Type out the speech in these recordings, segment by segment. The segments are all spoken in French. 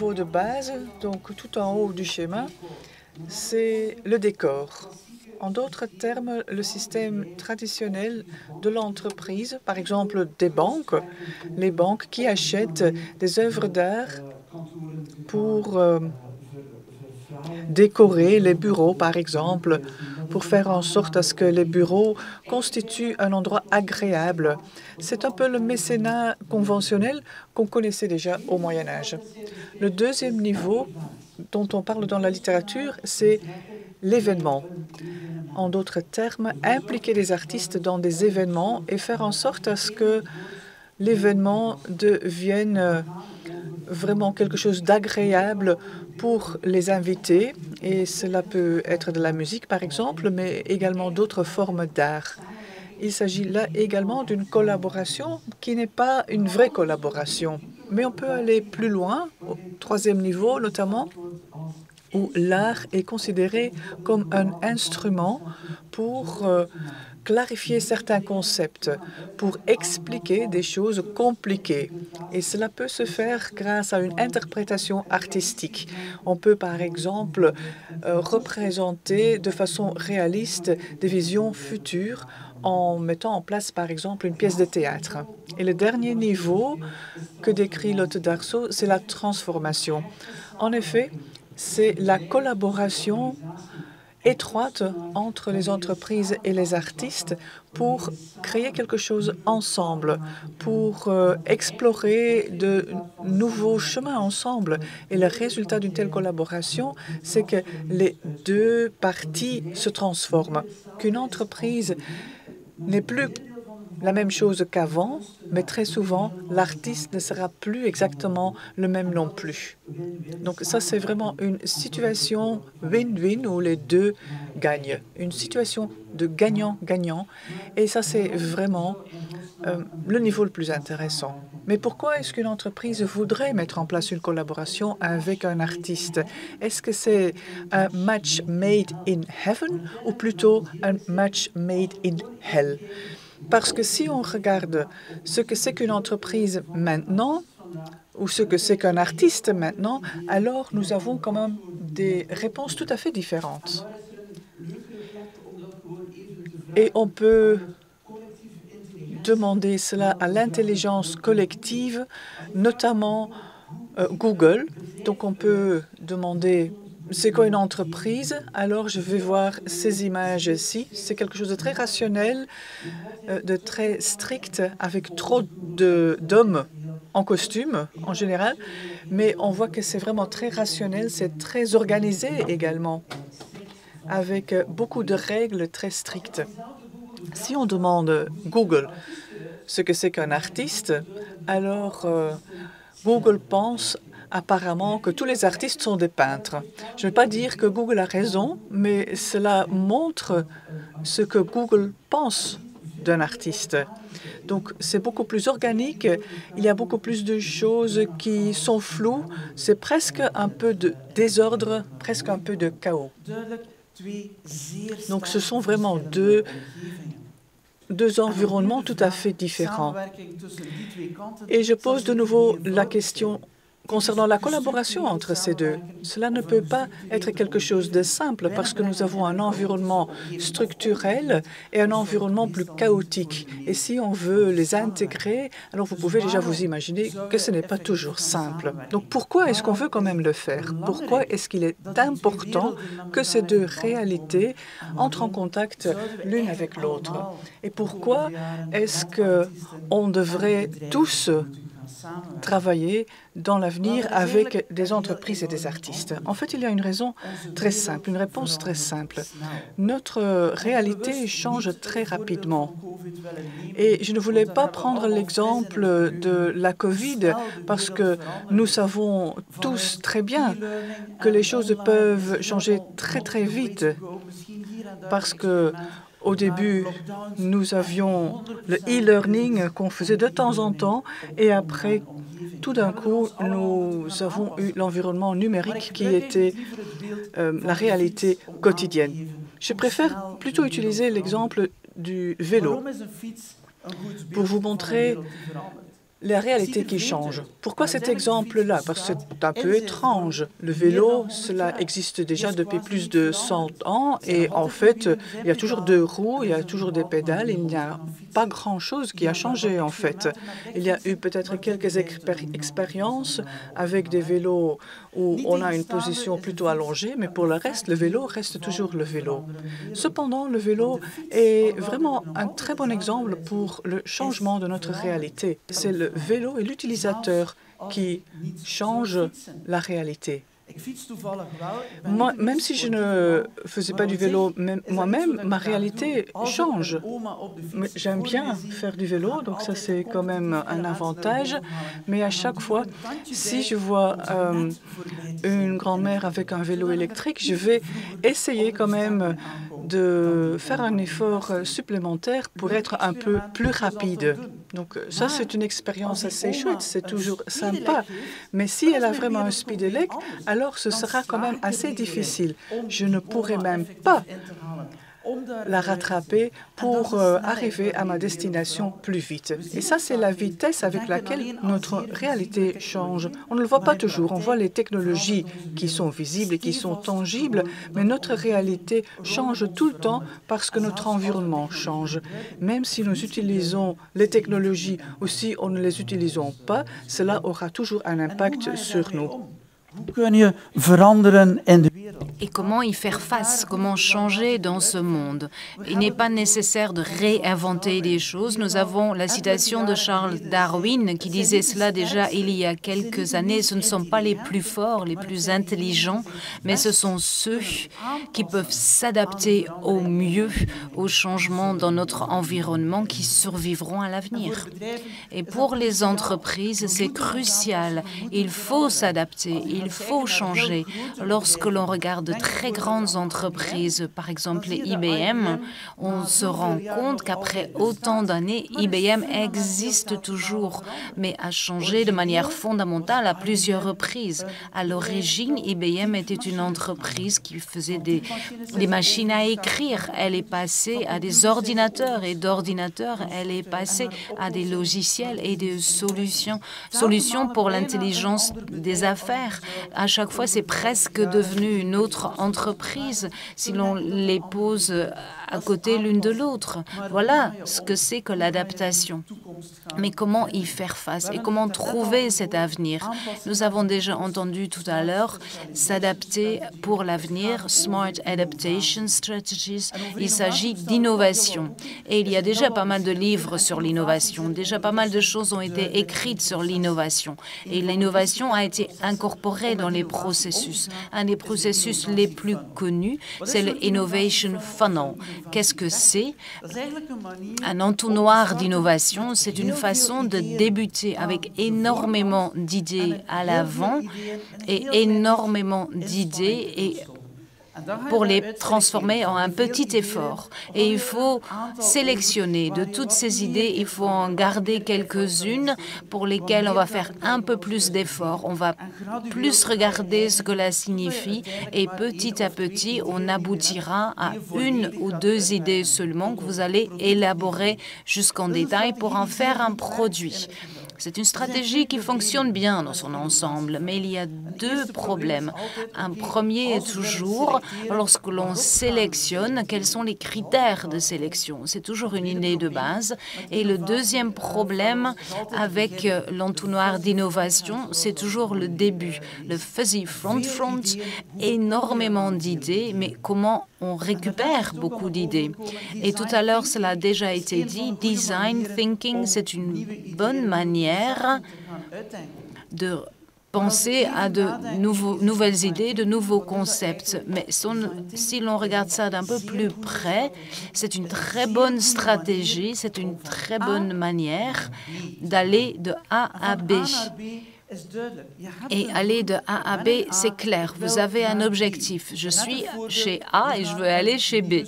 niveau de base, donc tout en haut du schéma, c'est le décor. En d'autres termes, le système traditionnel de l'entreprise, par exemple des banques, les banques qui achètent des œuvres d'art pour décorer les bureaux, par exemple, pour faire en sorte à ce que les bureaux constituent un endroit agréable. C'est un peu le mécénat conventionnel qu'on connaissait déjà au Moyen Âge. Le deuxième niveau dont on parle dans la littérature, c'est l'événement. En d'autres termes, impliquer les artistes dans des événements et faire en sorte à ce que l'événement devienne vraiment quelque chose d'agréable pour les invités. Et cela peut être de la musique, par exemple, mais également d'autres formes d'art. Il s'agit là également d'une collaboration qui n'est pas une vraie collaboration. Mais on peut aller plus loin, au troisième niveau notamment, où l'art est considéré comme un instrument pour clarifier certains concepts, pour expliquer des choses compliquées. Et cela peut se faire grâce à une interprétation artistique. On peut, par exemple, représenter de façon réaliste des visions futures en mettant en place, par exemple, une pièce de théâtre. Et le dernier niveau que décrit Lotte Darso, c'est la transformation. En effet, c'est la collaboration étroite entre les entreprises et les artistes pour créer quelque chose ensemble, pour explorer de nouveaux chemins ensemble. Et le résultat d'une telle collaboration, c'est que les deux parties se transforment, qu'une entreprise n'est plus la même chose qu'avant, mais très souvent, l'artiste ne sera plus exactement le même non plus. Donc ça, c'est vraiment une situation win-win où les deux gagnent. Une situation de gagnant-gagnant. Et ça, c'est vraiment le niveau le plus intéressant. Mais pourquoi est-ce qu'une entreprise voudrait mettre en place une collaboration avec un artiste? Est-ce que c'est un match made in heaven ou plutôt un match made in hell? Parce que si on regarde ce que c'est qu'une entreprise maintenant ou ce que c'est qu'un artiste maintenant, alors nous avons quand même des réponses tout à fait différentes. Et on peut demander cela à l'intelligence collective, notamment Google. Donc on peut demander c'est quoi une entreprise? Alors je vais voir ces images-ci. C'est quelque chose de très rationnel, de très strict, avec trop d'hommes en costume en général, mais on voit que c'est vraiment très rationnel, c'est très organisé également, avec beaucoup de règles très strictes. Si on demande Google ce que c'est qu'un artiste, alors Google pense apparemment que tous les artistes sont des peintres. Je ne vais pas dire que Google a raison, mais cela montre ce que Google pense d'un artiste. Donc, c'est beaucoup plus organique. Il y a beaucoup plus de choses qui sont floues. C'est presque un peu de désordre, presque un peu de chaos. Donc, ce sont vraiment deux environnements tout à fait différents. Et je pose de nouveau la question concernant la collaboration entre ces deux. Cela ne peut pas être quelque chose de simple parce que nous avons un environnement structurel et un environnement plus chaotique. Et si on veut les intégrer, alors vous pouvez déjà vous imaginer que ce n'est pas toujours simple. Donc pourquoi est-ce qu'on veut quand même le faire? Pourquoi est-ce qu'il est important que ces deux réalités entrent en contact l'une avec l'autre? Et pourquoi est-ce qu'on devrait tous travailler dans l'avenir avec des entreprises et des artistes? En fait, il y a une raison très simple, une réponse très simple. Notre réalité change très rapidement. Et je ne voulais pas prendre l'exemple de la COVID parce que nous savons tous très bien que les choses peuvent changer très, très vite parce que au début, nous avions le e-learning qu'on faisait de temps en temps et après, tout d'un coup, nous avons eu l'environnement numérique qui était la réalité quotidienne. Je préfère plutôt utiliser l'exemple du vélo pour vous montrer la réalité qui change. Pourquoi cet exemple-là? Parce que c'est un peu étrange. Le vélo, cela existe déjà depuis plus de 100 ans et en fait, il y a toujours deux roues, il y a toujours des pédales, il n'y a pas grand-chose qui a changé en fait. Il y a eu peut-être quelques expériences avec des vélos où on a une position plutôt allongée, mais pour le reste, le vélo reste toujours le vélo. Cependant, le vélo est vraiment un très bon exemple pour le changement de notre réalité. C'est le vélo et l'utilisateur qui changent la réalité. Moi, même si je ne faisais pas du vélo moi-même, ma réalité change. J'aime bien faire du vélo, donc ça c'est quand même un avantage. Mais à chaque fois, si je vois une grand-mère avec un vélo électrique, je vais essayer quand même de faire un effort supplémentaire pour être un peu plus rapide. Donc ça, c'est une expérience assez chouette, c'est toujours sympa. Mais si elle a vraiment un speedelec, alors ce sera quand même assez difficile. Je ne pourrai même pas la rattraper pour arriver à ma destination plus vite. Et ça, c'est la vitesse avec laquelle notre réalité change. On ne le voit pas toujours. On voit les technologies qui sont visibles et qui sont tangibles, mais notre réalité change tout le temps parce que notre environnement change. Même si nous utilisons les technologies ou si on ne les utilisons pas, cela aura toujours un impact sur nous. Et comment y faire face, comment changer dans ce monde? Il n'est pas nécessaire de réinventer les choses. Nous avons la citation de Charles Darwin qui disait cela déjà il y a quelques années. Ce ne sont pas les plus forts, les plus intelligents, mais ce sont ceux qui peuvent s'adapter au mieux aux changements dans notre environnement qui survivront à l'avenir. Et pour les entreprises, c'est crucial. Il faut s'adapter, il faut changer. Lorsque l'on regarde de très grandes entreprises, par exemple IBM, on se rend compte qu'après autant d'années, IBM existe toujours, mais a changé de manière fondamentale à plusieurs reprises. À l'origine, IBM était une entreprise qui faisait des machines à écrire. Elle est passée à des ordinateurs et d'ordinateurs, elle est passée à des logiciels et des solutions pour l'intelligence des affaires. À chaque fois, c'est presque devenu une autre entreprise si l'on les pose à côté l'une de l'autre. Voilà ce que c'est que l'adaptation. Mais comment y faire face et comment trouver cet avenir? Nous avons déjà entendu tout à l'heure s'adapter pour l'avenir, Smart Adaptation Strategies. Il s'agit d'innovation. Et il y a déjà pas mal de livres sur l'innovation. Déjà pas mal de choses ont été écrites sur l'innovation. Et l'innovation a été incorporée dans les processus. Un des processus les plus connus, c'est le Innovation Funnel. Qu'est-ce que c'est? Un entonnoir d'innovation, c'est une façon de débuter avec énormément d'idées à l'avant et énormément d'idées et pour les transformer en un petit effort. Et il faut sélectionner de toutes ces idées, il faut en garder quelques-unes pour lesquelles on va faire un peu plus d'efforts. On va plus regarder ce que cela signifie et petit à petit, on aboutira à une ou deux idées seulement que vous allez élaborer jusqu'en détail pour en faire un produit. C'est une stratégie qui fonctionne bien dans son ensemble, mais il y a deux problèmes. Un premier est toujours, lorsque l'on sélectionne, quels sont les critères de sélection? C'est toujours une idée de base. Et le deuxième problème avec l'entonnoir d'innovation, c'est toujours le début. Le fuzzy front, énormément d'idées, mais comment on récupère beaucoup d'idées? Et tout à l'heure, cela a déjà été dit, design thinking, c'est une bonne manière de penser à de nouvelles idées, de nouveaux concepts. Mais si l'on regarde ça d'un peu plus près, c'est une très bonne stratégie, c'est une très bonne manière d'aller de A à B. Et aller de A à B, c'est clair. Vous avez un objectif. Je suis chez A et je veux aller chez B.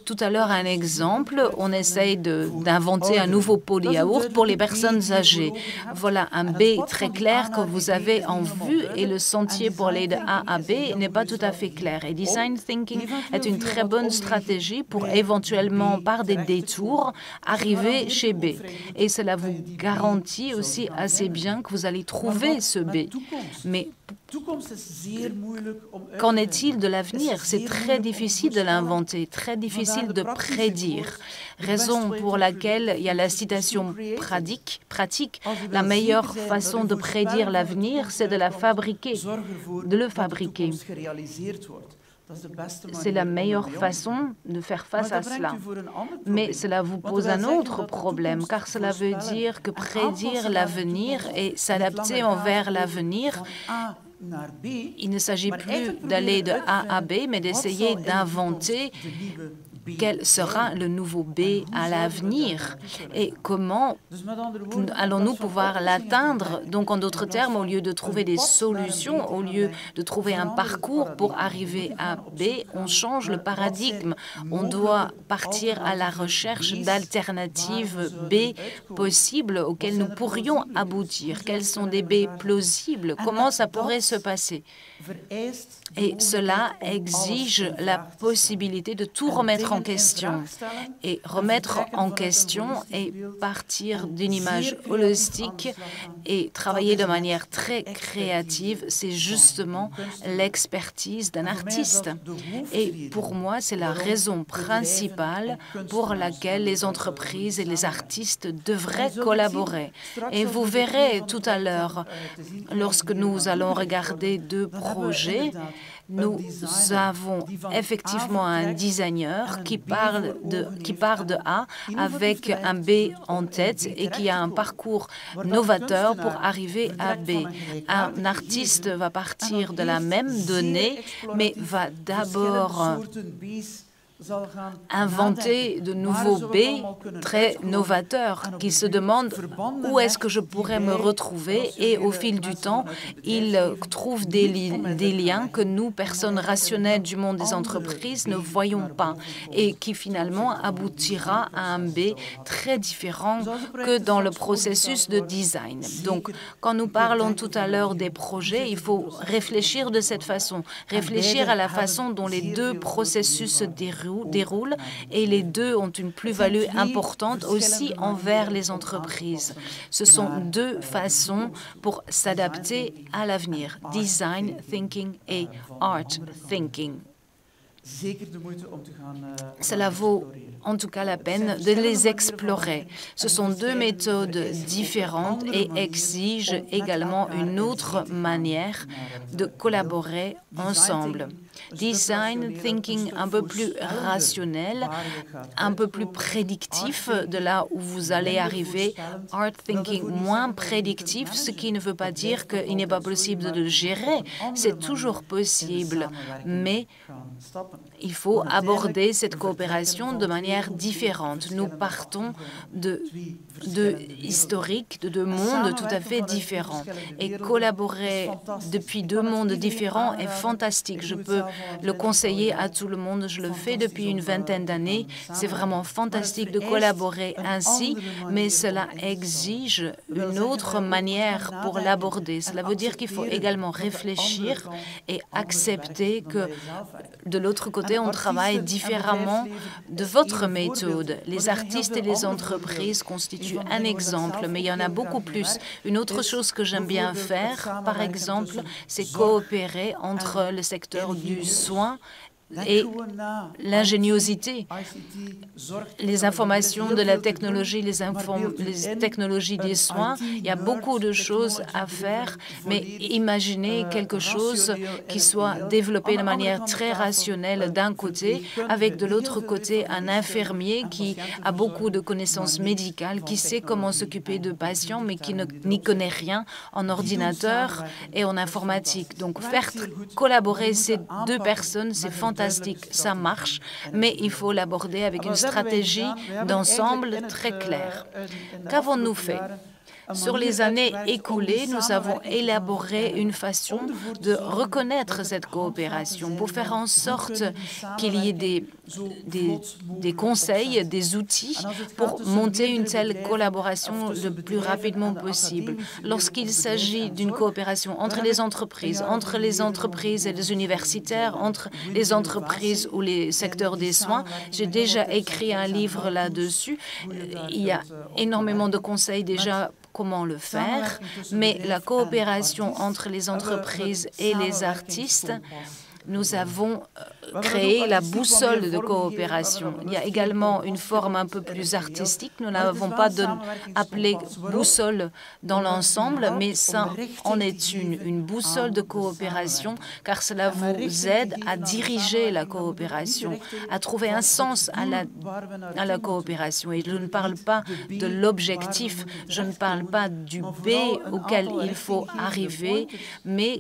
Tout à l'heure, un exemple, on essaye d'inventer un nouveau pot de yaourt pour les personnes âgées. Voilà un B très clair que vous avez en vue et le sentier pour aller de A à B n'est pas tout à fait clair. Et design thinking est une très bonne stratégie pour éventuellement, par des détours, arriver chez B. Et cela vous garantit aussi assez bien que vous allez trouver ce B. Mais qu'en est-il de l'avenir? C'est très difficile de l'inventer, très difficile de prédire. Raison pour laquelle il y a la citation pratique. La meilleure façon de prédire l'avenir, c'est de le fabriquer. C'est la meilleure façon de faire face à cela. Mais cela vous pose un autre problème, car cela veut dire que prédire l'avenir et s'adapter envers l'avenir, il ne s'agit plus d'aller de A à B, mais d'essayer d'inventer quel sera le nouveau B à l'avenir et comment allons-nous pouvoir l'atteindre. Donc, en d'autres termes, au lieu de trouver des solutions, au lieu de trouver un parcours pour arriver à B, on change le paradigme. On doit partir à la recherche d'alternatives B possibles auxquelles nous pourrions aboutir. Quels sont des B plausibles? Comment ça pourrait se passer? Et cela exige la possibilité de tout remettre en question. Et remettre en question et partir d'une image holistique et travailler de manière très créative, c'est justement l'expertise d'un artiste. Et pour moi, c'est la raison principale pour laquelle les entreprises et les artistes devraient collaborer. Et vous verrez tout à l'heure, lorsque nous allons regarder deux projets, nous avons effectivement un designer qui part de A avec un B en tête et qui a un parcours novateur pour arriver à B. Un artiste va partir de la même donnée, mais va d'abord inventer de nouveaux B très novateurs qui se demandent où est-ce que je pourrais me retrouver et au fil du temps, ils trouvent des liens que nous, personnes rationnelles du monde des entreprises, ne voyons pas et qui finalement aboutira à un B très différent que dans le processus de design. Donc, quand nous parlons tout à l'heure des projets, il faut réfléchir de cette façon, réfléchir à la façon dont les deux processus se déroulent et les deux ont une plus-value importante aussi envers les entreprises. Ce sont deux façons pour s'adapter à l'avenir, design thinking et art thinking. Cela vaut en tout cas la peine de les explorer. Ce sont deux méthodes différentes et exigent également une autre manière de collaborer ensemble. Design thinking un peu plus rationnel, un peu plus prédictif de là où vous allez arriver. Art thinking moins prédictif, ce qui ne veut pas dire qu'il n'est pas possible de le gérer. C'est toujours possible, mais il faut aborder cette coopération de manière différente. Nous partons de historiques, de deux mondes tout à fait différents. Et collaborer depuis deux mondes différents est fantastique. Je peux le conseiller à tout le monde. Je le fais depuis une vingtaine d'années. C'est vraiment fantastique de collaborer ainsi, mais cela exige une autre manière pour l'aborder. Cela veut dire qu'il faut également réfléchir et accepter que de l'autre côté, on travaille différemment de votre méthode. Les artistes et les entreprises constituent un exemple, mais il y en a beaucoup plus. Une autre chose que j'aime bien faire, par exemple, c'est coopérer entre le secteur du soin et l'ingéniosité, les informations de la technologie, les technologies des soins. Il y a beaucoup de choses à faire, mais imaginez quelque chose qui soit développé de manière très rationnelle d'un côté, avec de l'autre côté un infirmier qui a beaucoup de connaissances médicales, qui sait comment s'occuper de patients, mais qui n'y connaît rien en ordinateur et en informatique. Donc, faire collaborer ces deux personnes, c'est fantastique, ça marche, mais il faut l'aborder avec une stratégie d'ensemble très claire. Qu'avons-nous fait? Sur les années écoulées, nous avons élaboré une façon de reconnaître cette coopération pour faire en sorte qu'il y ait des conseils, des outils pour monter une telle collaboration le plus rapidement possible. Lorsqu'il s'agit d'une coopération entre les entreprises et les universitaires, entre les entreprises ou les secteurs des soins, j'ai déjà écrit un livre là-dessus. Il y a énormément de conseils déjà comment le faire, mais la coopération entre les entreprises et les artistes, nous avons créé la boussole de coopération. Il y a également une forme un peu plus artistique. Nous n'avons pas appelé boussole dans l'ensemble, mais ça en est une boussole de coopération, car cela vous aide à diriger la coopération, à trouver un sens à la coopération. Et je ne parle pas de l'objectif, je ne parle pas du B auquel il faut arriver, mais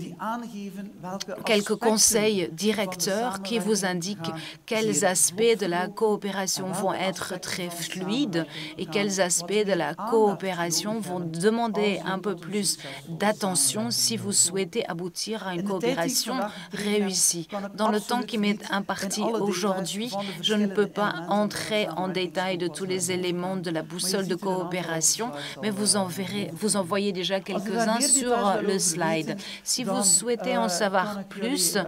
quelques conseils directeurs qui vous indiquent quels aspects de la coopération vont être très fluides et quels aspects de la coopération vont demander un peu plus d'attention si vous souhaitez aboutir à une coopération réussie. Dans le temps qui m'est imparti aujourd'hui, je ne peux pas entrer en détail de tous les éléments de la boussole de coopération, mais vous en voyez déjà quelques-uns sur le slide. Si vous souhaitez en savoir plus,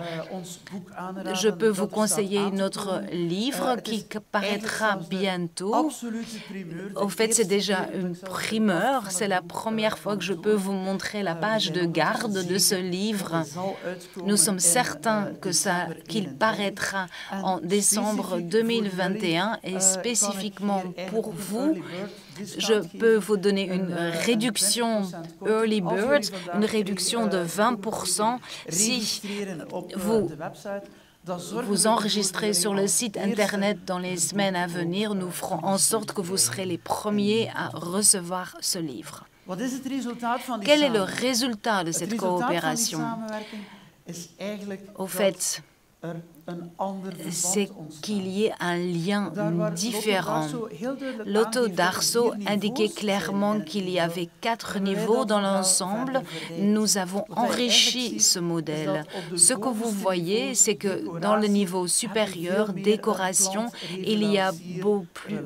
je peux vous conseiller notre livre qui paraîtra bientôt. Au fait, c'est déjà une primeur. C'est la première fois que je peux vous montrer la page de garde de ce livre. Nous sommes certains qu'il paraîtra en décembre 2021 et spécifiquement pour vous, je peux vous donner une réduction Early Bird, une réduction de 20% si vous enregistrez sur le site Internet dans les semaines à venir. Nous ferons en sorte que vous serez les premiers à recevoir ce livre. Quel est le résultat de cette coopération? Au fait, c'est qu'il y ait un lien différent. Lotto Darso indiquait clairement qu'il y avait 4 niveaux dans l'ensemble. Nous avons enrichi ce modèle. Ce que vous voyez, c'est que dans le niveau supérieur, décoration, il y a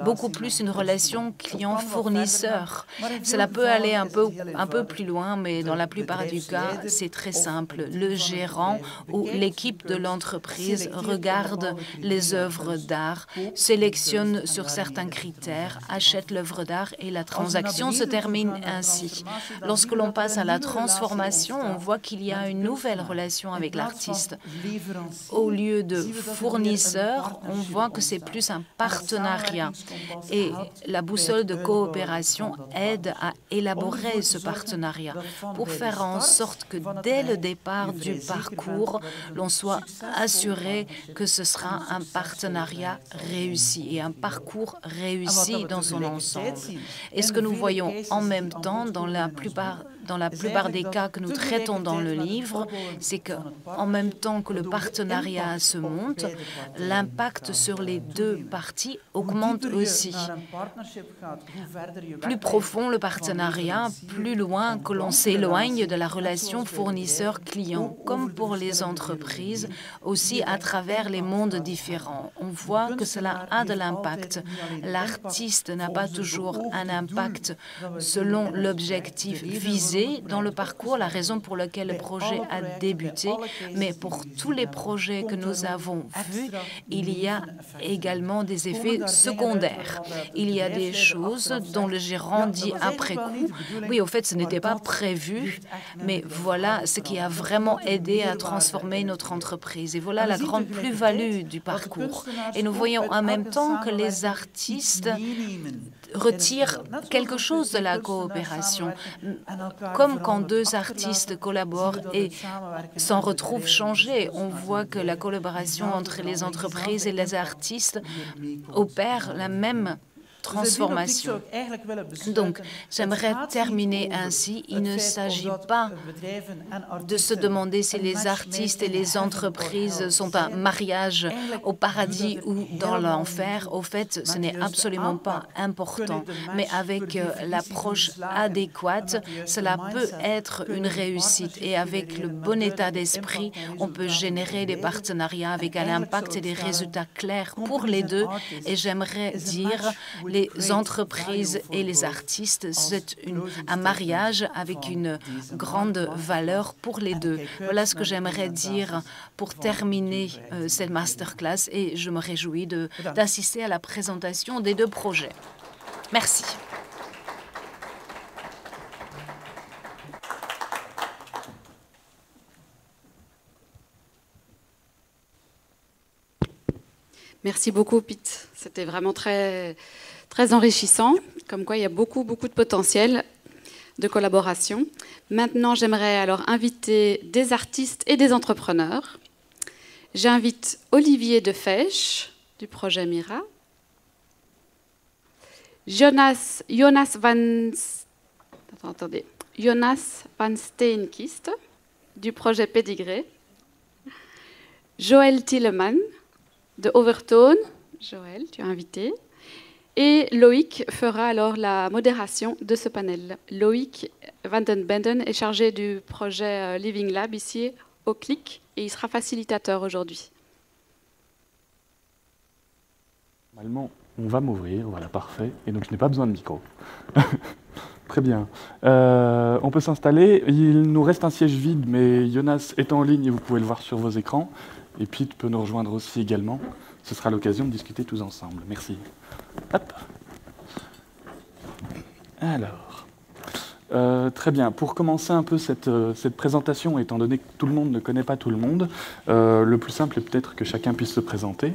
beaucoup plus une relation client-fournisseur. Cela peut aller un peu plus loin, mais dans la plupart du cas, c'est très simple. Le gérant ou l'équipe de l'entreprise regarde les œuvres d'art, sélectionne sur certains critères, achète l'œuvre d'art et la transaction se termine ainsi. Lorsque l'on passe à la transformation, on voit qu'il y a une nouvelle relation avec l'artiste. Au lieu de fournisseur, on voit que c'est plus un partenariat. Et la boussole de coopération aide à élaborer ce partenariat pour faire en sorte que dès le départ du parcours, l'on soit assuré que ce sera un partenariat réussi et un parcours réussi dans son ensemble. Et ce que nous voyons en même temps dans la plupart des cas que nous traitons dans le livre, c'est qu'en même temps que le partenariat se monte, l'impact sur les deux parties augmente aussi. Plus profond le partenariat, plus loin que l'on s'éloigne de la relation fournisseur-client, comme pour les entreprises, aussi à travers les mondes différents. On voit que cela a de l'impact. L'artiste n'a pas toujours un impact selon l'objectif visé dans le parcours, la raison pour laquelle le projet a débuté, mais pour tous les projets que nous avons vus, il y a également des effets secondaires. Il y a des choses dont le gérant dit après coup, oui, au fait, ce n'était pas prévu, mais voilà ce qui a vraiment aidé à transformer notre entreprise. Et voilà la grande plus-value du parcours. Et nous voyons en même temps que les artistes retirent quelque chose de la coopération. Comme quand deux artistes collaborent et s'en retrouvent changés, on voit que la collaboration entre les entreprises et les artistes opère la même transformation. Donc, j'aimerais terminer ainsi. Il ne s'agit pas de se demander si les artistes et les entreprises sont un mariage au paradis ou dans l'enfer. Au fait, ce n'est absolument pas important. Mais avec l'approche adéquate, cela peut être une réussite. Et avec le bon état d'esprit, on peut générer des partenariats avec un impact et des résultats clairs pour les deux. Et j'aimerais dire, les entreprises et les artistes, c'est un mariage avec une grande valeur pour les deux. Voilà ce que j'aimerais dire pour terminer cette masterclass et je me réjouis d'assister à la présentation des deux projets. Merci. Merci beaucoup, Pete. C'était vraiment très, très enrichissant, comme quoi il y a beaucoup de potentiel de collaboration. Maintenant, j'aimerais alors inviter des artistes et des entrepreneurs. J'invite Olivier Defesch du projet Mira, Jonas van Steenkist du projet Pédigré, Joël Tilleman de Overtone, Joël, tu es invité, et Loïc fera alors la modération de ce panel. Loïc van den Benden est chargé du projet Living Lab ici au CLIC et il sera facilitateur aujourd'hui. Normalement, on va m'ouvrir, voilà, parfait, et donc je n'ai pas besoin de micro. Très bien. On peut s'installer. Il nous reste un siège vide, mais Jonas est en ligne et vous pouvez le voir sur vos écrans. Et Pete peut nous rejoindre aussi également. Ce sera l'occasion de discuter tous ensemble. Merci. Hop. Alors, très bien. Pour commencer un peu cette présentation, étant donné que tout le monde ne connaît pas tout le monde, le plus simple est peut-être que chacun puisse se présenter.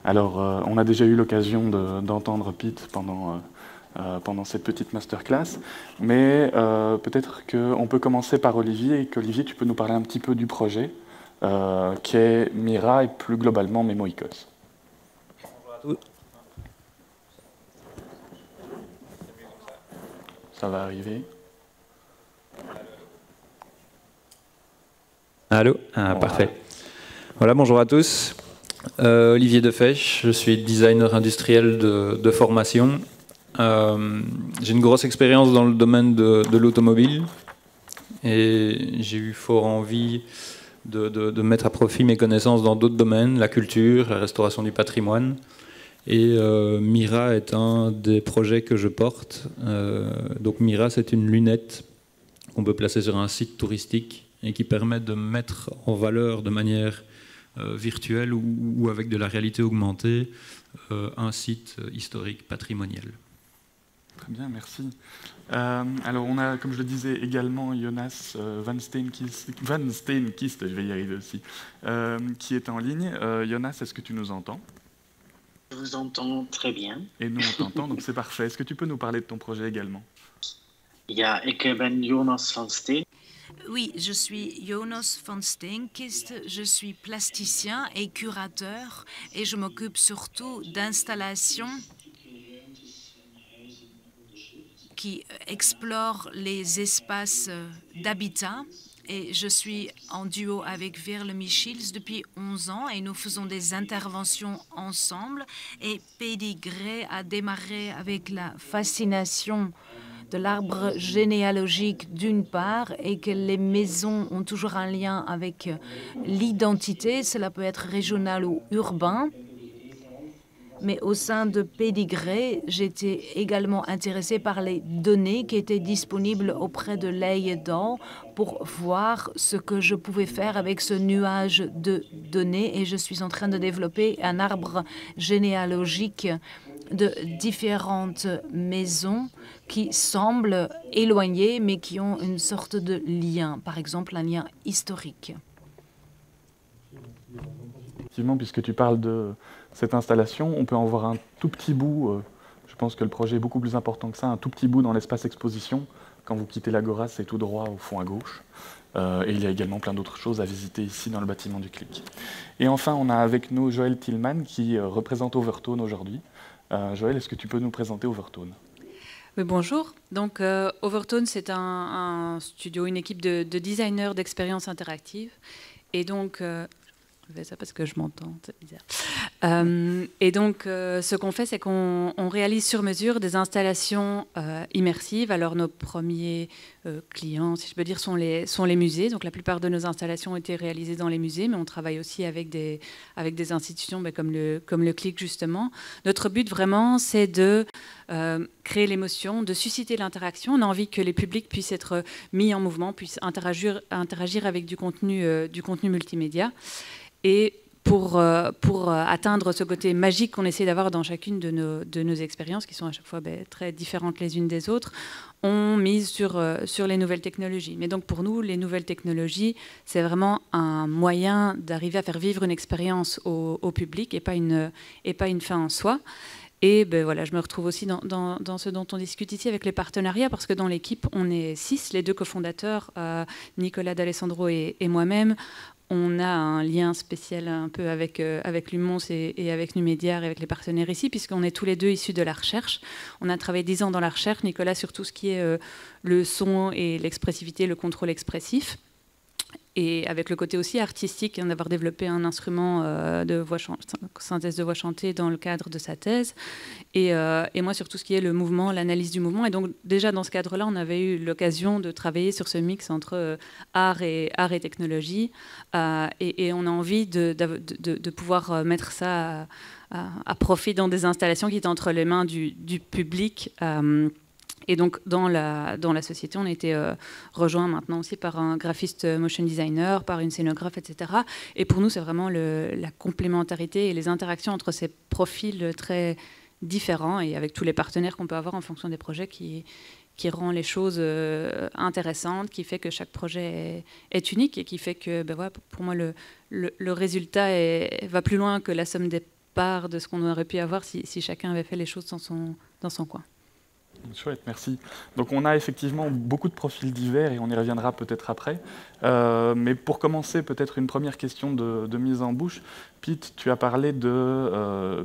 Alors, on a déjà eu l'occasion d'entendre Pete pendant cette petite masterclass, mais peut-être qu'on peut commencer par Olivier, et qu'Olivier, tu peux nous parler un petit peu du projet, qui est Mira et plus globalement Memoikos. Ça va arriver. Allô, parfait. Voilà, bonjour à tous. Olivier Defesch, je suis designer industriel de formation. J'ai une grosse expérience dans le domaine de l'automobile et j'ai eu fort envie de mettre à profit mes connaissances dans d'autres domaines, la culture, la restauration du patrimoine. Et Mira est un des projets que je porte. Donc Mira, c'est une lunette qu'on peut placer sur un site touristique et qui permet de mettre en valeur de manière virtuelle ou avec de la réalité augmentée un site historique patrimonial. Très bien, merci. Alors on a, comme je le disais, également Jonas van Steenkist, je vais y arriver aussi, qui est en ligne. Jonas, est-ce que tu nous entends? Je vous entends très bien. Et nous, on t'entend, donc c'est parfait. Est-ce que tu peux nous parler de ton projet également? Ja, ik ben Jonas van Steen. Oui, je suis Jonas van Steenkist, je suis plasticien et curateur et je m'occupe surtout d'installations qui explorent les espaces d'habitat. Et je suis en duo avec Veerle Michiels depuis 11 ans et nous faisons des interventions ensemble. Et Pédigré a démarré avec la fascination de l'arbre généalogique d'une part et que les maisons ont toujours un lien avec l'identité. Cela peut être régional ou urbain. Mais au sein de Pédigré, j'étais également intéressée par les données qui étaient disponibles auprès de l'EIDAL pour voir ce que je pouvais faire avec ce nuage de données. Et je suis en train de développer un arbre généalogique de différentes maisons qui semblent éloignées, mais qui ont une sorte de lien, par exemple un lien historique. Effectivement, puisque tu parles de cette installation, on peut en voir un tout petit bout. Je pense que le projet est beaucoup plus important que ça, un tout petit bout dans l'espace exposition. Quand vous quittez l'Agora, c'est tout droit au fond à gauche. Et il y a également plein d'autres choses à visiter ici dans le bâtiment du CLIC. Et enfin, on a avec nous Joël Tilleman qui représente Overtone aujourd'hui. Joël, est-ce que tu peux nous présenter Overtone? Oui, bonjour. Donc, Overtone, c'est un studio, une équipe de designers d'expériences interactives. Et donc, je fais ça parce que je m'entends, c'est bizarre. Et donc, ce qu'on fait, c'est qu'on réalise sur mesure des installations immersives. Alors, nos premiers clients, si je peux dire, sont les musées. Donc, la plupart de nos installations ont été réalisées dans les musées, mais on travaille aussi avec des institutions comme le CLIC, justement. Notre but, vraiment, c'est de créer l'émotion, de susciter l'interaction. On a envie que les publics puissent être mis en mouvement, puissent interagir avec du contenu multimédia. Et pour atteindre ce côté magique qu'on essaie d'avoir dans chacune de nos expériences, qui sont à chaque fois très différentes les unes des autres, on mise sur les nouvelles technologies. Mais donc pour nous, les nouvelles technologies, c'est vraiment un moyen d'arriver à faire vivre une expérience au public et pas une fin en soi. Et voilà, je me retrouve aussi dans ce dont on discute ici avec les partenariats, parce que dans l'équipe, on est 6, les 2 cofondateurs, Nicolas D'Alessandro et moi-même. On a un lien spécial un peu avec l'UMONS et avec Numédia et avec les partenaires ici, puisqu'on est tous les 2 issus de la recherche. On a travaillé 10 ans dans la recherche, Nicolas sur tout ce qui est le son et l'expressivité, le contrôle expressif. Et avec le côté aussi artistique, d'avoir développé un instrument de synthèse de voix chantée dans le cadre de sa thèse. Et moi, sur tout ce qui est le mouvement, l'analyse du mouvement. Et donc, déjà, dans ce cadre-là, on avait eu l'occasion de travailler sur ce mix entre art et technologie. Et on a envie de pouvoir mettre ça à profit dans des installations qui étaient entre les mains du public. Et donc, dans la société, on a été rejoint maintenant aussi par un graphiste motion designer, par une scénographe, etc. Et pour nous, c'est vraiment la complémentarité et les interactions entre ces profils très différents et avec tous les partenaires qu'on peut avoir en fonction des projets qui rend les choses intéressantes, qui fait que chaque projet est unique et qui fait que, voilà, pour moi, le résultat va plus loin que la somme des parts de ce qu'on aurait pu avoir si chacun avait fait les choses dans son coin. Chouette, merci. Donc on a effectivement beaucoup de profils divers et on y reviendra peut-être après. Mais pour commencer, peut-être une première question de mise en bouche. Pete, tu as parlé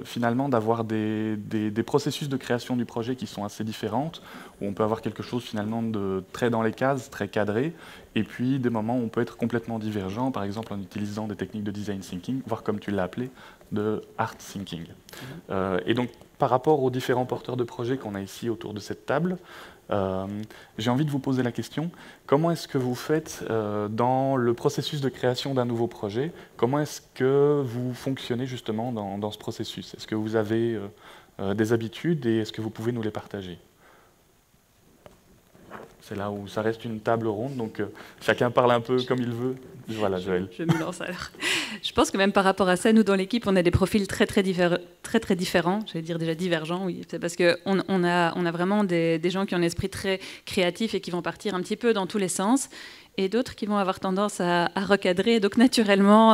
finalement d'avoir des processus de création du projet qui sont assez différentes, où on peut avoir quelque chose finalement de très dans les cases, très cadré, et puis des moments où on peut être complètement divergent, par exemple en utilisant des techniques de design thinking, voire comme tu l'as appelé, de art thinking. Et donc, par rapport aux différents porteurs de projets qu'on a ici autour de cette table, j'ai envie de vous poser la question, comment est-ce que vous faites dans le processus de création d'un nouveau projet? Comment est-ce que vous fonctionnez justement dans ce processus? Est-ce que vous avez des habitudes et est-ce que vous pouvez nous les partager? C'est là où ça reste une table ronde, donc chacun parle un peu comme il veut. Voilà, Joël. Je me lance alors. Je pense que même par rapport à ça, nous dans l'équipe, on a des profils très différents. Je vais dire déjà divergents, oui. C'est parce qu'on a vraiment des gens qui ont un esprit très créatif et qui vont partir un petit peu dans tous les sens, et d'autres qui vont avoir tendance à recadrer. Donc naturellement,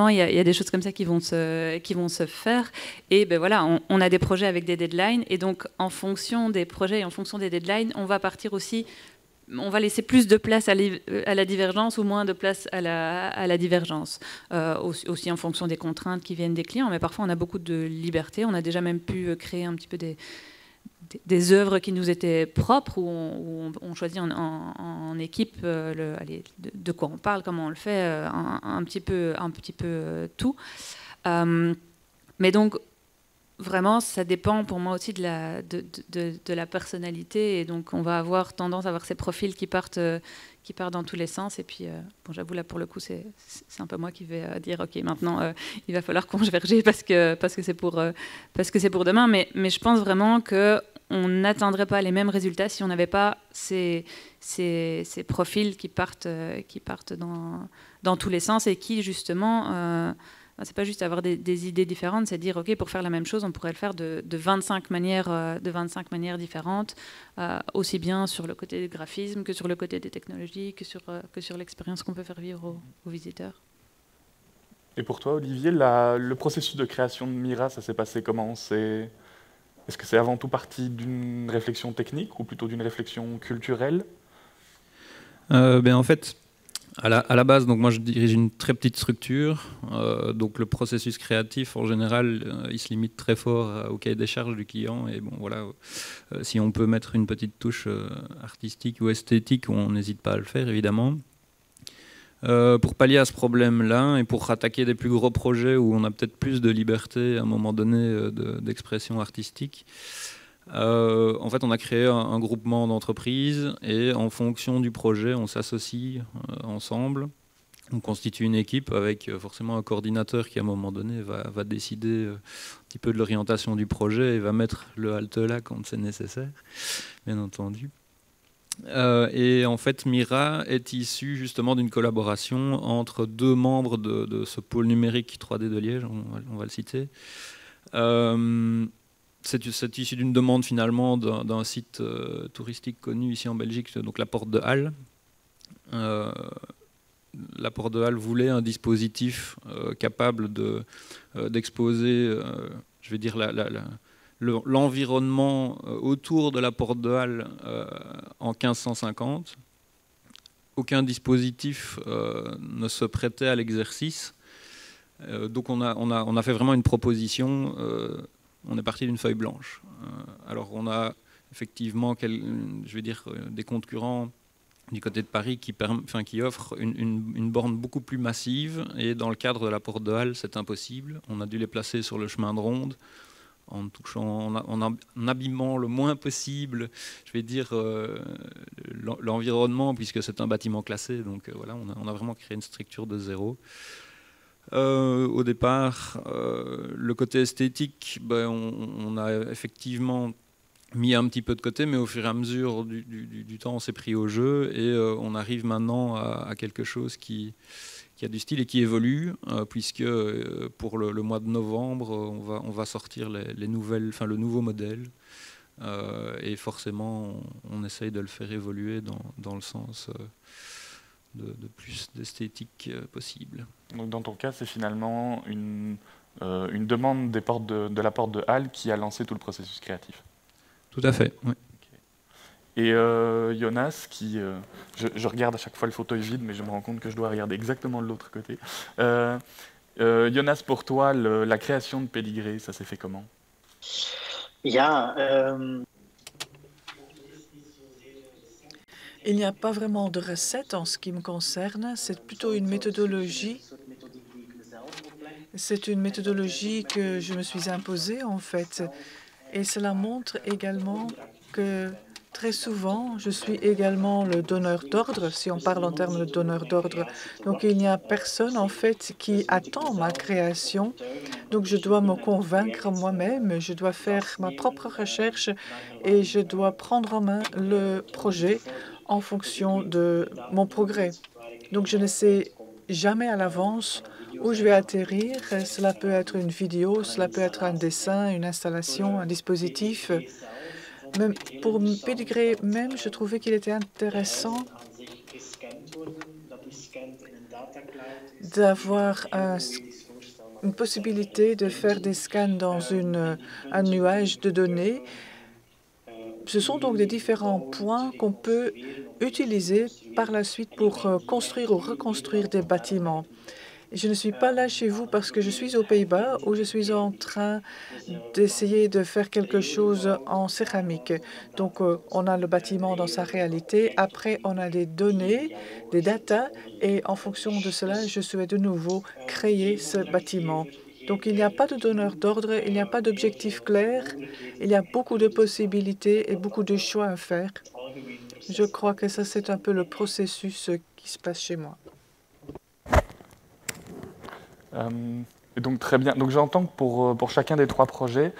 il y a des choses comme ça qui vont se faire. Et voilà, on a des projets avec des deadlines, et donc en fonction des projets et en fonction des deadlines, on va partir aussi. On va laisser plus de place à la divergence ou moins de place à la divergence, aussi en fonction des contraintes qui viennent des clients. Mais parfois, on a beaucoup de liberté. On a déjà même pu créer un petit peu des œuvres qui nous étaient propres, où on choisit en équipe de quoi on parle, comment on le fait, un petit peu tout. Mais donc, vraiment, ça dépend pour moi aussi de la personnalité, et donc on va avoir tendance à avoir ces profils qui partent dans tous les sens. Et puis, j'avoue, là pour le coup, c'est un peu moi qui vais dire ok, maintenant il va falloir converger parce que c'est pour demain. Mais je pense vraiment que on n'atteindrait pas les mêmes résultats si on n'avait pas ces profils qui partent dans tous les sens, et qui justement c'est pas juste avoir des idées différentes, c'est dire ok, pour faire la même chose, on pourrait le faire de 25 manières différentes, aussi bien sur le côté du graphisme que sur le côté des technologies, que sur l'expérience qu'on peut faire vivre aux visiteurs. Et pour toi, Olivier, le processus de création de Mira, ça s'est passé comment? Est-ce que c'est avant tout parti d'une réflexion technique ou plutôt d'une réflexion culturelle? En fait, À la base, donc moi je dirige une très petite structure, donc le processus créatif en général, il se limite très fort au cahier des charges du client, et bon voilà, si on peut mettre une petite touche artistique ou esthétique, on n'hésite pas à le faire évidemment. Pour pallier à ce problème-là et pour attaquer des plus gros projets où on a peut-être plus de liberté à un moment donné d'expression artistique, en fait, on a créé un groupement d'entreprises et en fonction du projet, on s'associe ensemble. On constitue une équipe avec forcément un coordinateur qui, à un moment donné, va décider un petit peu de l'orientation du projet et va mettre le halte là quand c'est nécessaire, bien entendu. Et en fait, Mira est issue justement d'une collaboration entre deux membres de ce pôle numérique 3D de Liège, on va le citer. C'est issu d'une demande finalement d'un site touristique connu ici en Belgique, donc la Porte de Halle. La Porte de Halle voulait un dispositif capable d'exposer, je vais dire, l'environnement autour de la Porte de Halle en 1550. Aucun dispositif ne se prêtait à l'exercice. Donc on a fait vraiment une proposition. On est parti d'une feuille blanche. Alors on a effectivement, je vais dire, des concurrents du côté de Paris qui offrent une borne beaucoup plus massive, et dans le cadre de la Porte de Halle, c'est impossible. On a dû les placer sur le chemin de ronde, en touchant, en abîmant le moins possible, je vais dire, l'environnement, puisque c'est un bâtiment classé. Donc voilà, on a vraiment créé une structure de zéro. Au départ, le côté esthétique, on a effectivement mis un petit peu de côté, mais au fur et à mesure du temps, on s'est pris au jeu, et on arrive maintenant à quelque chose qui a du style et qui évolue, puisque pour le mois de novembre, on va sortir le nouveau modèle, et forcément, on essaye de le faire évoluer dans le sens de plus d'esthétique possible. Donc dans ton cas, c'est finalement une demande de la Porte de Halle qui a lancé tout le processus créatif. Tout à fait, oui. Okay. Et Jonas, je regarde à chaque fois le fauteuil vide, mais je me rends compte que je dois regarder exactement de l'autre côté. Jonas, pour toi, la création de Pédigré, ça s'est fait comment? Il n'y a pas vraiment de recette en ce qui me concerne, c'est plutôt une méthodologie. C'est une méthodologie que je me suis imposée en fait. Et cela montre également que très souvent, je suis également le donneur d'ordre, si on parle en termes de donneur d'ordre. Donc il n'y a personne en fait qui attend ma création. Donc je dois me convaincre moi-même, je dois faire ma propre recherche et je dois prendre en main le projet en fonction de mon progrès. Donc je ne sais jamais à l'avance où je vais atterrir. Cela peut être une vidéo, cela peut être un dessin, une installation, un dispositif. Même pour Pédigré même, je trouvais qu'il était intéressant d'avoir une possibilité de faire des scans dans un nuage de données. Ce sont donc des différents points qu'on peut utiliser par la suite pour construire ou reconstruire des bâtiments. Je ne suis pas là chez vous parce que je suis aux Pays-Bas où je suis en train d'essayer de faire quelque chose en céramique. Donc, on a le bâtiment dans sa réalité. Après, on a des données, des datas, et en fonction de cela, je souhaite de nouveau créer ce bâtiment. Donc, il n'y a pas de donneur d'ordre, il n'y a pas d'objectif clair. Il y a beaucoup de possibilités et beaucoup de choix à faire. Je crois que ça, c'est un peu le processus qui se passe chez moi. Donc très bien. Donc j'entends que pour chacun des trois projets,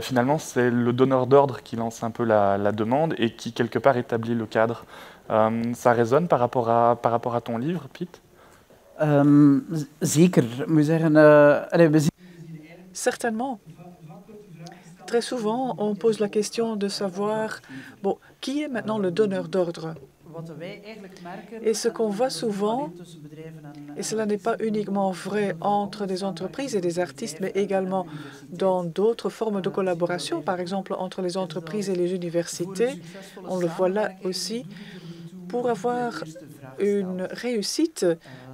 finalement c'est le donneur d'ordre qui lance un peu la demande et qui quelque part établit le cadre. Ça résonne par rapport à ton livre, Piet? Certainement. Très souvent, on pose la question de savoir, bon, qui est maintenant le donneur d'ordre? Et ce qu'on voit souvent, et cela n'est pas uniquement vrai entre des entreprises et des artistes, mais également dans d'autres formes de collaboration, par exemple entre les entreprises et les universités, on le voit là aussi, pour avoir une réussite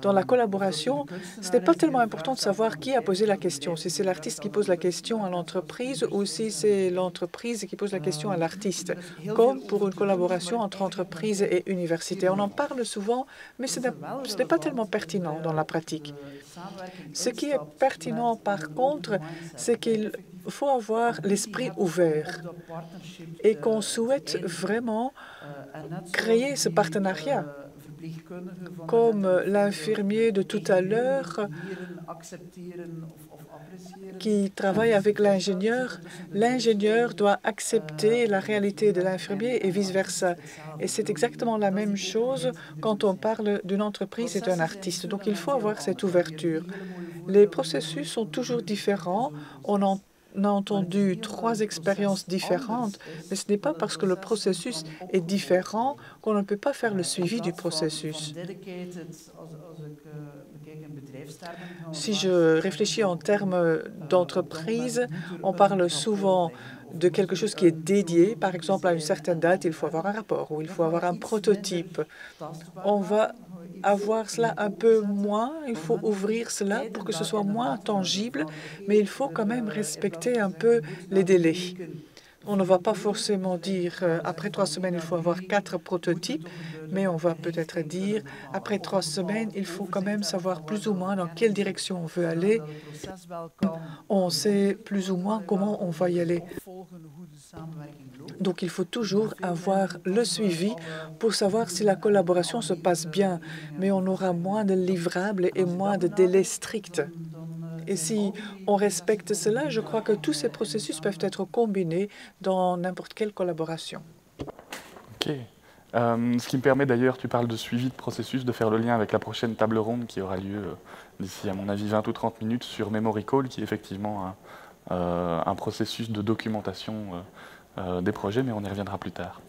dans la collaboration, ce n'est pas tellement important de savoir qui a posé la question, si c'est l'artiste qui pose la question à l'entreprise ou si c'est l'entreprise qui pose la question à l'artiste, comme pour une collaboration entre entreprise et université. On en parle souvent, mais ce n'est pas tellement pertinent dans la pratique. Ce qui est pertinent, par contre, c'est qu'il faut avoir l'esprit ouvert et qu'on souhaite vraiment créer ce partenariat. Comme l'infirmier de tout à l'heure qui travaille avec l'ingénieur, l'ingénieur doit accepter la réalité de l'infirmier et vice-versa. Et c'est exactement la même chose quand on parle d'une entreprise et d'un artiste. Donc il faut avoir cette ouverture. Les processus sont toujours différents. On a entendu 3 expériences différentes, mais ce n'est pas parce que le processus est différent qu'on ne peut pas faire le suivi du processus. Si je réfléchis en termes d'entreprise, on parle souvent de quelque chose qui est dédié. Par exemple, à une certaine date, il faut avoir un rapport ou il faut avoir un prototype. On va avoir cela un peu moins, il faut ouvrir cela pour que ce soit moins tangible, mais il faut quand même respecter un peu les délais. On ne va pas forcément dire après 3 semaines, il faut avoir 4 prototypes, mais on va peut-être dire après 3 semaines, il faut quand même savoir plus ou moins dans quelle direction on veut aller. On sait plus ou moins comment on va y aller. Donc, il faut toujours avoir le suivi pour savoir si la collaboration se passe bien, mais on aura moins de livrables et moins de délais stricts. Et si on respecte cela, je crois que tous ces processus peuvent être combinés dans n'importe quelle collaboration. OK. Ce qui me permet d'ailleurs, tu parles de suivi de processus, de faire le lien avec la prochaine table ronde qui aura lieu d'ici, à mon avis, 20 ou 30 minutes sur Memory Call, qui est effectivement un processus de documentation des projets, mais on y reviendra plus tard.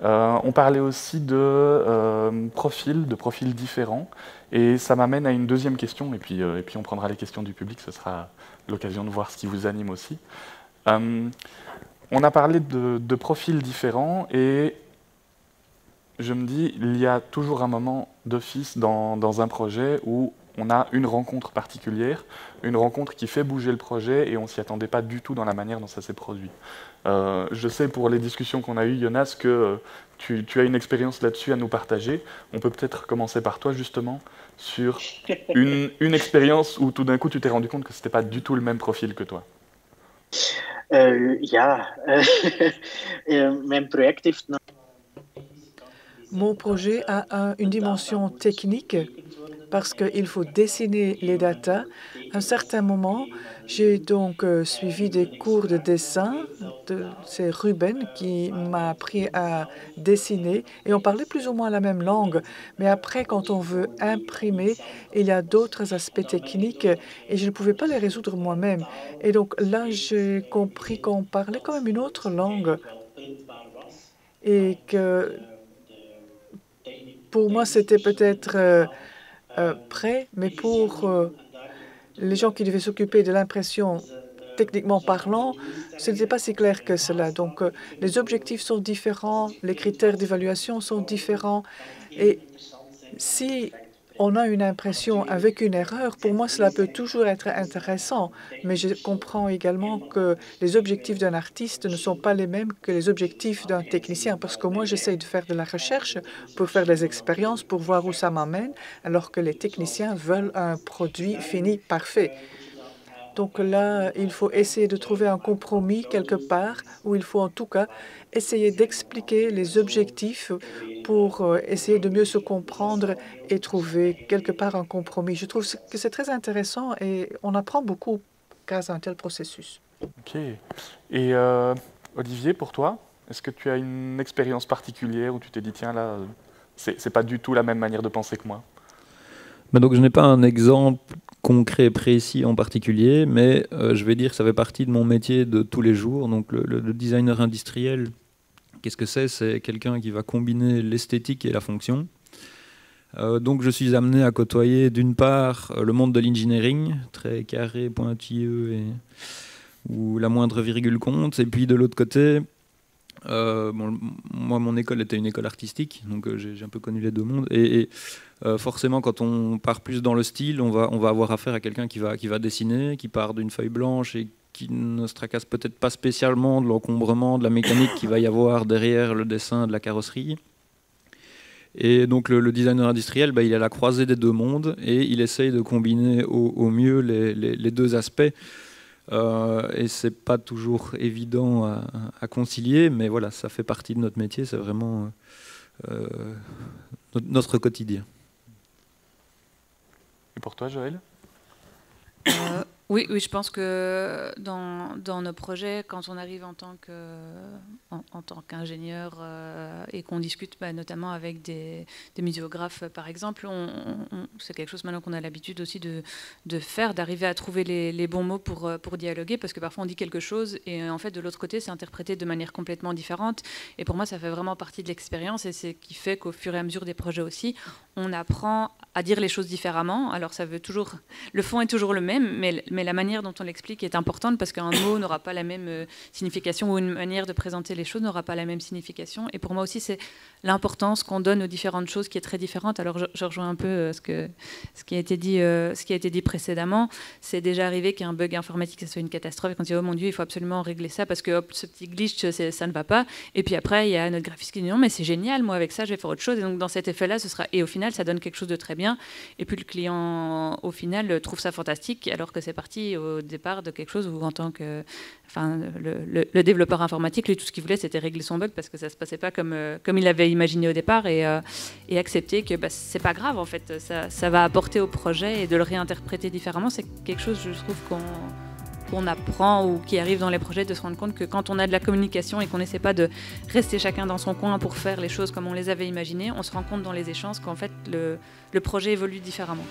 On parlait aussi de profils différents, et ça m'amène à une deuxième question, et puis on prendra les questions du public, ce sera l'occasion de voir ce qui vous anime aussi. On a parlé de profils différents, et je me dis, il y a toujours un moment d'office dans un projet où on a une rencontre particulière, une rencontre qui fait bouger le projet et on ne s'y attendait pas du tout dans la manière dont ça s'est produit. Je sais pour les discussions qu'on a eues, Jonas, que tu as une expérience là-dessus à nous partager. On peut peut-être commencer par toi, justement, sur une expérience où tout d'un coup tu t'es rendu compte que ce n'était pas du tout le même profil que toi. Mon projet a une dimension technique parce qu'il faut dessiner les datas. À un certain moment, j'ai donc suivi des cours de dessin. C'est Ruben qui m'a appris à dessiner et on parlait plus ou moins la même langue. Mais après, quand on veut imprimer, il y a d'autres aspects techniques et je ne pouvais pas les résoudre moi-même. Et donc là, j'ai compris qu'on parlait quand même une autre langue et que pour moi, c'était peut-être prêt, mais pour les gens qui devaient s'occuper de l'impression, techniquement parlant, ce n'était pas si clair que cela. Donc, les objectifs sont différents, les critères d'évaluation sont différents. Et si on a une impression avec une erreur, pour moi, cela peut toujours être intéressant. Mais je comprends également que les objectifs d'un artiste ne sont pas les mêmes que les objectifs d'un technicien. Parce que moi, j'essaie de faire de la recherche pour faire des expériences, pour voir où ça m'amène, alors que les techniciens veulent un produit fini parfait. Donc là, il faut essayer de trouver un compromis quelque part, où il faut en tout cas essayer d'expliquer les objectifs pour essayer de mieux se comprendre et trouver quelque part un compromis. Je trouve que c'est très intéressant et on apprend beaucoup grâce à un tel processus. OK. Et Olivier, pour toi, est-ce que tu as une expérience particulière où tu t'es dit, tiens, là, c'est pas du tout la même manière de penser que moi? Donc, je n'ai pas un exemple concret, précis en particulier, mais je vais dire que ça fait partie de mon métier de tous les jours. Donc, le designer industriel, qu'est-ce que c'est? C'est quelqu'un qui va combiner l'esthétique et la fonction. Donc, je suis amené à côtoyer, d'une part, le monde de l'engineering, très carré, pointilleux, où la moindre virgule compte, et puis de l'autre côté, Bon, moi, mon école était une école artistique, donc j'ai un peu connu les deux mondes. Et forcément, quand on part plus dans le style, on va avoir affaire à quelqu'un qui va dessiner, qui part d'une feuille blanche et qui ne se tracasse peut-être pas spécialement de l'encombrement, de la mécanique qu'il va y avoir derrière le dessin de la carrosserie. Et donc le designer industriel, il est à la croisée des deux mondes et il essaye de combiner au mieux les deux aspects. Et c'est pas toujours évident à concilier, mais voilà, ça fait partie de notre métier, c'est vraiment notre quotidien. Et pour toi, Joël ? Oui, je pense que dans nos projets, quand on arrive en tant qu'ingénieur et qu'on discute notamment avec des muséographes, par exemple, c'est quelque chose maintenant qu'on a l'habitude aussi de faire, d'arriver à trouver les bons mots pour dialoguer, parce que parfois on dit quelque chose et en fait de l'autre côté c'est interprété de manière complètement différente. Et pour moi ça fait vraiment partie de l'expérience et c'est ce qui fait qu'au fur et à mesure des projets aussi, on apprend à dire les choses différemment. Alors ça veut toujours, le fond est toujours le même, mais la manière dont on l'explique est importante parce qu'un mot n'aura pas la même signification ou une manière de présenter les choses n'aura pas la même signification. Et pour moi aussi, c'est l'importance qu'on donne aux différentes choses qui est très différente. Alors je rejoins un peu ce qui a été dit précédemment. C'est déjà arrivé qu'un bug informatique ça soit une catastrophe et qu'on dit oh mon Dieu, il faut absolument régler ça parce que hop, ce petit glitch, ça ne va pas. Et puis après, il y a notre graphiste qui dit non mais c'est génial, moi avec ça je vais faire autre chose. Et donc dans cet effet-là, et au final, ça donne quelque chose de très bien. Et puis le client, au final, trouve ça fantastique alors que c'est parti au départ de quelque chose où en tant que le développeur informatique, lui tout ce qu'il voulait c'était régler son bug parce que ça se passait pas comme il avait imaginé au départ et accepter que c'est pas grave en fait, ça va apporter au projet et de le réinterpréter différemment, c'est quelque chose je trouve qu'on apprend ou qui arrive dans les projets, de se rendre compte que quand on a de la communication et qu'on n'essaie pas de rester chacun dans son coin pour faire les choses comme on les avait imaginées, on se rend compte dans les échanges qu'en fait le projet évolue différemment.